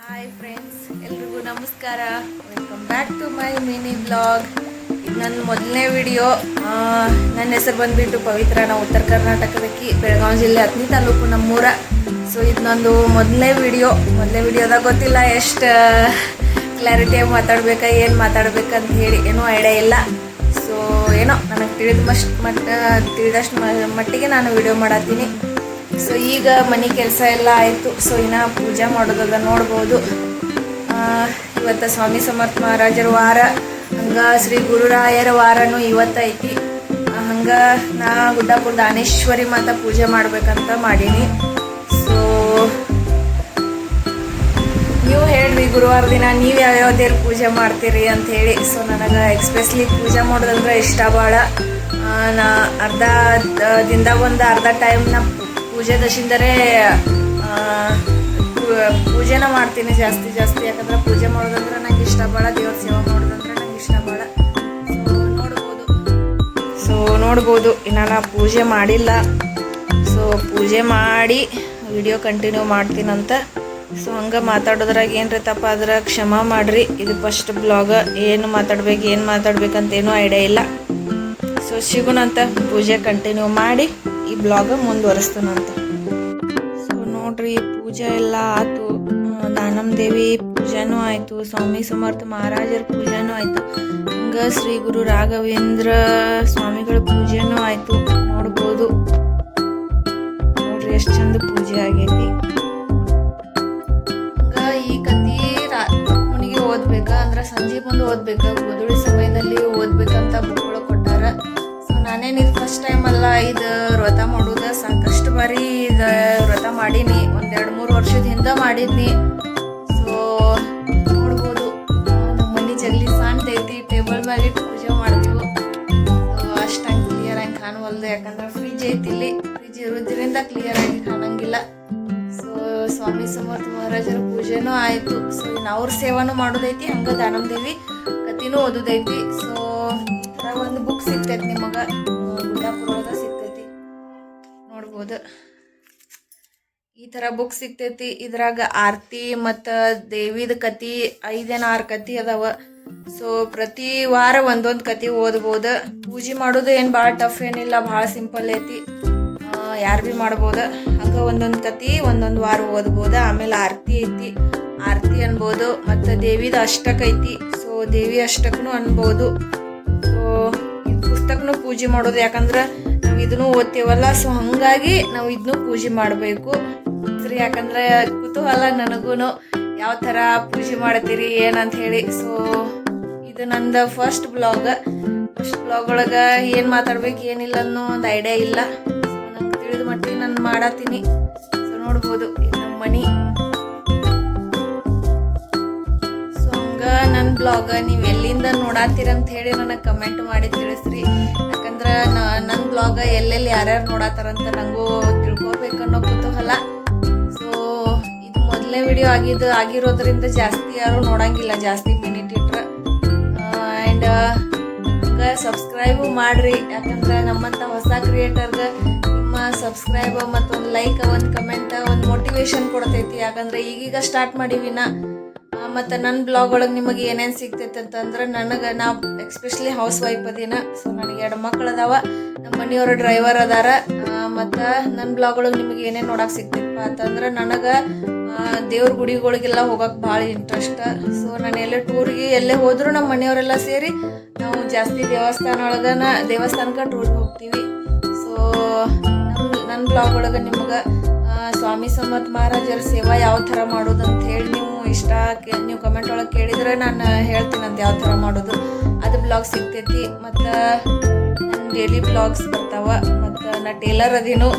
Hi friends, ಎಲ್ರಿಗೂ ನಮಸ್ಕಾರ. Welcome back to my mini blog. ಇದು ನನ್ನ ಮೊದಲನೇ ವಿಡಿಯೋ. ನನ್ನ ಹೆಸರು ಬಂದುಬಿಟ್ಟು ಪವಿತ್ರ. ನಾವು ಉತ್ತರ ಕರ್ನಾಟಕದಕ್ಕೆ ಬೆಳಗಾವಿ ಜಿಲ್ಲೆ ಹತ್ತನೇ ತಾಲೂಕು ನಮ್ಮೂರ. ಸೊ ಇದು ನಂದು ಮೊದಲನೇ ವಿಡಿಯೋದಾಗ ಗೊತ್ತಿಲ್ಲ ಎಷ್ಟು ಕ್ಲಾರಿಟಿಯಾಗಿ ಮಾತಾಡ್ಬೇಕಾ ಏನು ಮಾತಾಡ್ಬೇಕಂತ ಹೇಳಿ ಏನೂ ಐಡಿಯಾ ಇಲ್ಲ. ಸೊ ಏನೋ ನನಗೆ ತಿಳಿದಷ್ಟು ಮಟ್ಟಿಗೆ ನಾನು ವಿಡಿಯೋ ಮಾಡತ್ತೀನಿ. ಸೊ ಈಗ ಮನೆ ಕೆಲಸ ಎಲ್ಲ ಆಯಿತು. ಸೊ ಇನ್ನು ಪೂಜೆ ಮಾಡೋದದ ನೋಡ್ಬೋದು. ಇವತ್ತು ಸ್ವಾಮಿ ಸಮರ್ಥ ಮಹಾರಾಜರ ವಾರ, ಹಂಗೆ ಶ್ರೀ ಗುರುರಾಯರ ವಾರನೂ ಇವತ್ತೈತಿ. ಹಂಗೆ ನಾ ಗುಡ್ಡಾಪುರ ದಾನೇಶ್ವರಿ ಮಾತಾ ಪೂಜೆ ಮಾಡ್ಬೇಕಂತ ಮಾಡೀನಿ. ಸೊ ನೀವು ಹೇಳ್ರಿ, ಗುರುವಾರ ದಿನ ನೀವು ಯಾವ್ಯಾವ ದೇವ್ರ ಪೂಜೆ ಮಾಡ್ತೀರಿ ಅಂಥೇಳಿ. ಸೊ ನನಗೆ ಎಕ್ಸ್ಪೆಷಲಿ ಪೂಜೆ ಮಾಡೋದಂದ್ರೆ ಇಷ್ಟ ಭಾಳ. ನಾ ಅರ್ಧ ದಿನದಾಗ ಒಂದು ಅರ್ಧ ಟೈಮ್ನ ಪೂಜೆ ದಶಿಂದರೆ ಪೂಜೆನ ಮಾಡ್ತೀನಿ ಜಾಸ್ತಿ. ಯಾಕಂದ್ರೆ ಪೂಜೆ ಮಾಡೋದಂದ್ರೆ ನಂಗೆ ಇಷ್ಟ ಭಾಳ, ದೇವ್ರ ಸೇವೆ ಮಾಡೋದಂದ್ರೆ ನಂಗೆ ಇಷ್ಟ ಭಾಳ. ಸೊ ನೋಡ್ಬೋದು ಇನ್ನು ನಾ ಪೂಜೆ ಮಾಡಿಲ್ಲ. ಸೊ ಪೂಜೆ ಮಾಡಿ ವಿಡಿಯೋ ಕಂಟಿನ್ಯೂ ಮಾಡ್ತೀನಂತ. ಸೊ ಹಂಗೆ ಮಾತಾಡೋದ್ರಾಗ ಏನ್ರಿ ತಪ್ಪ ಆದ್ರೆ ಕ್ಷಮಾ ಮಾಡಿರಿ. ಇದು ಫಸ್ಟ್ ಬ್ಲಾಗ್. ಏನು ಮಾತಾಡ್ಬೇಕಂತ ಏನೂ ಐಡಿಯಾ ಇಲ್ಲ. ಸೊ ಸಿಗೋಣಂತ, ಪೂಜೆ ಕಂಟಿನ್ಯೂ ಮಾಡಿ ಈ ಬ್ಲಾಗ್ ಮುಂದುವರಿಸ್ತಾನಂತ. ಸೊ ನೋಡ್ರಿ, ಪೂಜೆ ಎಲ್ಲ ಆಯ್ತು. ದಾನಮ್ಮ ದೇವಿ ಪೂಜೆನೂ ಆಯಿತು, ಸ್ವಾಮಿ ಸಮರ್ಥ ಮಹಾರಾಜರ ಪೂಜೆನೂ ಆಯಿತು, ಹಂಗೆ ಶ್ರೀ ಗುರು ರಾಘವೇಂದ್ರ ಸ್ವಾಮಿಗಳ ಪೂಜೆನೂ ಆಯಿತು. ನೋಡ್ಬೋದು ನೋಡ್ರಿ ಎಷ್ಟು ಚಂದ ಪೂಜೆ ಆಗೈತಿ. ಹಂಗೆ ಈ ಕತಿ ಮುನಿಗೆ ಓದ್ಬೇಕಾ ಅಂದ್ರೆ ಸಂಜೆ ಮುಂದೆ ಓದ್ಬೇಕಾ, ಗೋಧೂಳಿ ಸಮಯದಲ್ಲಿ ಓದ್ಬೇಕಂತ ಬುಕ್ಗಳು ಕೊಟ್ಟಾರ. ನಾನೇನು ಇದು ಫಸ್ಟ್ ಟೈಮ್ ಅಲ್ಲ, ಇದು ವ್ರತ ಮಾಡೋದು ಸಾಕಷ್ಟು ಬಾರಿ ಇದು ವ್ರತ ಮಾಡೀನಿ. 1-2-3 ವರ್ಷದ ಹಿಂದೆ ಮಾಡಿದ್ನಿ. ಸೊ ನೋಡ್ಬೋದು ನಮ್ಮ ಮನೆ ಜಗಲಿ ಸಾಣ್ತೈತಿ. ಟೇಬಲ್ ಮೇಲೆ ಇಟ್ಟು ಪೂಜೆ ಮಾಡ್ತೀವಿ. ಸೊ ಅಷ್ಟಂಗೆ ಕ್ಲಿಯರ್ ಆಗಿ ಕಾಣವಲ್ದು, ಯಾಕಂದ್ರೆ ಫ್ರಿಜ್ ಐತಿ ಇಲ್ಲಿ. ಫ್ರಿಜ್ ಇರೋದ್ರಿಂದ ಕ್ಲಿಯರ್ ಆಗಿ ಕಾಣಂಗಿಲ್ಲ. ಸೊ ಸ್ವಾಮಿ ಸಮರ್ಥ ಮಹಾರಾಜರ ಪೂಜೆನೂ ಆಯಿತು. ಸೊ ಇನ್ನು ಅವ್ರ ಸೇವಾನು ಮಾಡೋದೈತಿ, ಹಂಗೆ ದಾನಮ್ಮ ದೇವಿ ಕತಿನೂ ಓದೋದೈತಿ. ಸೊ ಒಂದು ಬುಕ್ ಸಿಗ್ತೈತಿ ನಿಮಗೆ, ಗುಡ್ಡಾಪುರ ಒಳಗೆ ಸಿಗ್ತೈತಿ. ನೋಡ್ಬೋದು ಈ ಥರ ಬುಕ್ ಸಿಗ್ತೈತಿ. ಇದ್ರಾಗ ಆರತಿ ಮತ್ತು ದೇವಿದ ಕತಿ 5-6 ಕತಿ ಅದಾವ. ಸೊ ಪ್ರತಿ ವಾರ ಒಂದೊಂದು ಕತಿ ಓದ್ಬೋದು. ಪೂಜೆ ಮಾಡೋದು ಏನು ಭಾಳ ಟಫ್ ಏನಿಲ್ಲ, ಭಾಳ ಸಿಂಪಲ್ ಐತಿ. ಯಾರು ಭೀ ಮಾಡ್ಬೋದು. ಹಂಗೆ ಒಂದೊಂದು ಕತಿ ಒಂದೊಂದು ವಾರ ಓದ್ಬೋದು. ಆಮೇಲೆ ಆರತಿ ಐತಿ, ಆರತಿ ಅನ್ಬೋದು. ಮತ್ತು ದೇವಿದ ಅಷ್ಟಕ ಐತಿ. ಸೊ ದೇವಿ ಅಷ್ಟಕ್ಕೂ ಅನ್ಬೋದು. ಸೊ ಪುಸ್ತಕನೂ ಪೂಜೆ ಮಾಡೋದು, ಯಾಕಂದ್ರೆ ನಾವು ಇದನ್ನು ಓದ್ತೇವಲ್ಲ. ಸೊ ಹಾಗಾಗಿ ನಾವು ಇದನ್ನು ಪೂಜೆ ಮಾಡಬೇಕು ಸರಿ. ಯಾಕಂದ್ರೆ ಕುತೂಹಲ ನನಗೂ ಯಾವ ಥರ ಪೂಜೆ ಮಾಡ್ತೀರಿ ಏನಂತ ಹೇಳಿ. ಸೊ ಇದು ನಂದು ಫಸ್ಟ್ ಬ್ಲಾಗ್ ಒಳಗೆ ಏನು ಮಾತಾಡ್ಬೇಕು ಏನಿಲ್ಲ ಅನ್ನೋ ಒಂದು ಐಡಿಯಾ ಇಲ್ಲ. ಸೊ ನಂಗೆ ತಿಳಿದ ಮಟ್ಟಿಗೆ ನಾನು ಮಾಡತ್ತೀನಿ. ಸೊ ನೋಡ್ಬೋದು ಇದು ನಮ್ಮ ಮನೆ. ನನ್ನ ಬ್ಲಾಗ್ ನೀವು ಎಲ್ಲಿಂದ ನೋಡತ್ತೀರಂತ ಹೇಳಿ ನನಗೆ ಕಮೆಂಟ್ ಮಾಡಿ ತಿಳಿಸ್ರಿ. ಯಾಕಂದ್ರೆ ನನ್ನ ಬ್ಲಾಗ್ ಎಲ್ಲೆಲ್ಲಿ ಯಾರ್ಯಾರು ನೋಡತ್ತಾರಂತ ನನಗೂ ತಿಳ್ಕೊಬೇಕನ್ನೋ ಕುತೂಹಲ. ಸೊ ಇದು ಮೊದಲನೇ ವಿಡಿಯೋ ಆಗಿರೋದ್ರಿಂದ ಜಾಸ್ತಿ ಯಾರು ನೋಡಂಗಿಲ್ಲ, ಜಾಸ್ತಿ ಮಿನಿಟ್ ಇಟ್ರೆ. ಆ್ಯಂಡ್ ಹಂಗೆ ಸಬ್ಸ್ಕ್ರೈಬು ಮಾಡಿರಿ. ಯಾಕಂದ್ರೆ ನಮ್ಮಂಥ ಹೊಸ ಕ್ರಿಯೇಟರ್ಗೆ ನಿಮ್ಮ ಸಬ್ಸ್ಕ್ರೈಬ್ ಮತ್ತು ಒಂದು ಲೈಕ್, ಒಂದು ಕಮೆಂಟ್, ಒಂದು ಮೋಟಿವೇಶನ್ ಕೊಡ್ತೈತಿ. ಯಾಕಂದ್ರೆ ಈಗೀಗ ಸ್ಟಾರ್ಟ್ ಮಾಡೀವಿನ. ಮತ್ತು ನನ್ನ ಬ್ಲಾಗ್ ಒಳಗೆ ನಿಮಗೆ ಏನೇನು ಸಿಗ್ತೈತೆ ಅಂತಂದ್ರೆ, ನಾವು ಎಕ್ಸ್ಪೆಷಲಿ ಹೌಸ್ ವೈಫ್ ಅದೀನ. ಸೊ ನನಗೆ 2 ಮಕ್ಳು ಅದಾವ, ನಮ್ಮ ಮನೆಯವರು ಡ್ರೈವರ್ ಅದಾರ. ಮತ್ತು ನನ್ನ ಬ್ಲಾಗ್ ಒಳಗೆ ನಿಮಗೆ ಏನೇನು ನೋಡೋಕೆ ಸಿಗ್ತೈತಪ್ಪ ಅಂತಂದ್ರೆ, ನನಗೆ ದೇವ್ರ ಗುಡಿಗಳಿಗೆಲ್ಲ ಹೋಗೋಕೆ ಭಾಳ ಇಂಟ್ರೆಸ್ಟ್. ಸೊ ನಾನು ಎಲ್ಲೇ ಟೂರಿಗೆ ಎಲ್ಲೇ ಹೋದರೂ ನಮ್ಮ ಮನೆಯವರೆಲ್ಲ ಸೇರಿ ನಾವು ಜಾಸ್ತಿ ದೇವಸ್ಥಾನಕ್ಕೆ ಟೂರ್ಗೆ ಹೋಗ್ತೀವಿ. ಸೊ ನನ್ನ ಬ್ಲಾಗ್ ಒಳಗೆ ನಿಮ್ಗೆ ಸ್ವಾಮಿ ಸಮರ್ಥ ಮಹಾರಾಜರ ಸೇವಾ ಯಾವ ಥರ ಮಾಡೋದು ಅಂತ ಹೇಳಿ ನೀವು ಕಮೆಂಟ್ ಒಳಗೆ ಕೇಳಿದರೆ ನಾನು ಹೇಳ್ತೀನಂತ ಯಾವ ಥರ ಮಾಡೋದು. ಅದು ಬ್ಲಾಗ್ ಸಿಗ್ತೈತಿ. ಮತ್ತು ನನ್ನ ಡೈಲಿ ಬ್ಲಾಗ್ಸ್ ಬರ್ತಾವ. ಮತ್ತು ನಾ ಟೇಲರ್ ಅದೀನು.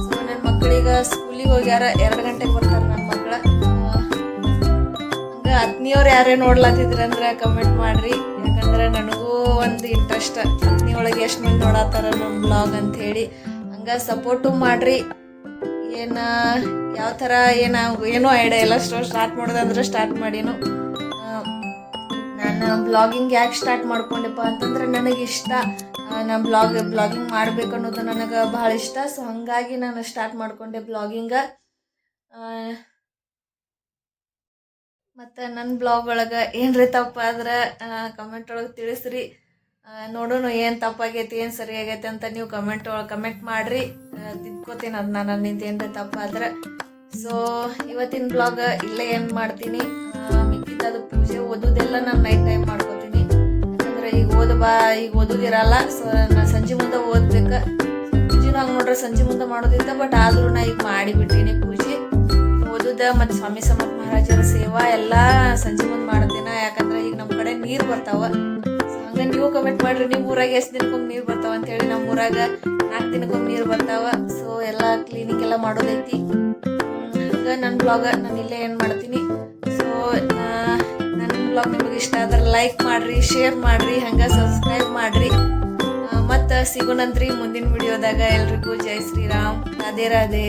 ಸೊ ನನ್ನ ಮಕ್ಕಳಿಗೆ ಸ್ಕೂಲಿಗೆ ಹೋಗ್ಯಾರ, 2 ಗಂಟೆಗೆ ಬರ್ತಾರೆ ನನ್ನ ಮಕ್ಕಳು. ಹಂಗೆ ಅತ್ನಿಯವ್ರು ಯಾರೇ ನೋಡ್ಲತ್ತಿದ್ರಂದ್ರೆ ಕಮೆಂಟ್ ಮಾಡಿರಿ. ಯಾಕಂದ್ರೆ ನನಗೂ ಒಂದು ಇಂಟ್ರೆಸ್ಟ್, ಅತ್ನಿ ಒಳಗೆ ಎಷ್ಟು ಮಂದಿ ನೋಡತ್ತಾರ ನಮ್ಮ ಬ್ಲಾಗ್ ಅಂಥೇಳಿ. ಹಂಗೆ ಸಪೋರ್ಟು ಮಾಡಿರಿ. ಯಾವ ಥರ ಏನೂ ಐಡಿಯಾ ಇಲ್ಲ. ಸ್ಟಾರ್ಟ್ ಮಾಡೋದಂದ್ರೆ ಸ್ಟಾರ್ಟ್ ಮಾಡೀನು. ನಾನು ಬ್ಲಾಗಿಂಗ್ ಯಾಕೆ ಸ್ಟಾರ್ಟ್ ಮಾಡ್ಕೊಂಡೆಪ್ಪ ಅಂತಂದ್ರೆ ನನಗೆ ಇಷ್ಟ. ನಾನು ಬ್ಲಾಗಿಂಗ್ ಮಾಡಬೇಕು ಅನ್ನೋದು ನನಗೆ ಭಾಳ ಇಷ್ಟ. ಸೊ ಹಾಗಾಗಿ ನಾನು ಸ್ಟಾರ್ಟ್ ಮಾಡ್ಕೊಂಡೆ ಬ್ಲಾಗಿಂಗ. ಮತ್ತು ನನ್ನ ಬ್ಲಾಗ್ ಒಳಗೆ ಏನ್ರಿ ತಪ್ಪಾದ್ರೆ ಕಮೆಂಟ್ ಒಳಗೆ ತಿಳಿಸ್ರಿ. ನೋಡೋಣ ಏನು ತಪ್ಪಾಗೈತಿ ಏನು ಸರಿ ಆಗೈತೆ ಅಂತ ನೀವು ಕಮೆಂಟ್ ಮಾಡಿರಿ. ತಿದ್ಕೋತೀನಿ ಅದನ್ನ ನನ್ನಿಂದ ಏನ್ರಿ ತಪ್ಪಾದ್ರೆ. ಸೊ ಇವತ್ತಿನ ಬ್ಲಾಗ್ ಇಲ್ಲೇ ಏನು ಮಾಡ್ತೀನಿ, ಮಿಕ್ಕಿದ್ದು ಪೂಜೆ ಓದೋದೆಲ್ಲ ನಾನು ನೈಟ್ ಟೈಮ್ ಮಾಡ್ಕೋತೀನಿ. ಯಾಕಂದ್ರೆ ಈಗ ಓದೋದಿರಲ್ಲ. ಸೊ ನಾನು ಸಂಜೆ ಮುಂದೆ ಓದ್ಬೇಕು. ಪೂಜೆನೂ ಹಂಗೆ ನೋಡ್ರೆ ಸಂಜೆ ಮುಂದೆ ಮಾಡೋದಿತ್ತ, ಬಟ್ ಆದ್ರೂ ನಾ ಈಗ ಮಾಡಿಬಿಟ್ಟೀನಿ ಪೂಜೆ. ಓದುದ ಮತ್ತು ಸ್ವಾಮಿ ಸಮರ್ಥ ಮಹಾರಾಜರ ಸೇವಾ ಎಲ್ಲ ಸಂಜೆ ಮುಂದೆ ಮಾಡ್ತೀನಿ. ಯಾಕಂದ್ರೆ ಈಗ ನಮ್ಮ ಕಡೆ ನೀರು ಬರ್ತಾವ. ಸೊ ಹಂಗೆ ನೀವು ಕಮೆಂಟ್ ಮಾಡಿರಿ, ನಿಮ್ಮ ಊರಾಗ ಎಷ್ಟು ದಿನಕ್ಕೊಮ್ಮೆ ನೀರು ಬರ್ತಾವ ಅಂತೇಳಿ. ನಮ್ಮ ಊರಾಗ 4 ದಿನಕ್ಕೊಮ್ಮೆ ನೀರು ಬರ್ತಾವ. ಸೊ ಎಲ್ಲ ಕ್ಲೀನಿಂಗ್ ಎಲ್ಲ ಮಾಡೋದೈತಿ. ಹಂಗೆ ನನ್ನ ಬ್ಲಾಗ ನಾನು ಇಲ್ಲೇ ಏನು ಮಾಡ್ತೀನಿ. ಸೊ ನನ್ನ ಬ್ಲಾಗ್ ನಿಮಗೆ ಇಷ್ಟ ಆದ್ರೆ ಲೈಕ್ ಮಾಡಿರಿ, ಶೇರ್ ಮಾಡಿರಿ, ಹಂಗೆ ಸಬ್ಸ್ಕ್ರೈಬ್ ಮಾಡಿರಿ. ಮತ್ತು ಸಿಗೋಣಂತ್ರಿ ಮುಂದಿನ ವಿಡಿಯೋದಾಗ. ಎಲ್ರಿಗೂ ಜೈ ಶ್ರೀರಾಮ್, ರಾಧೆ ರಾಧೆ.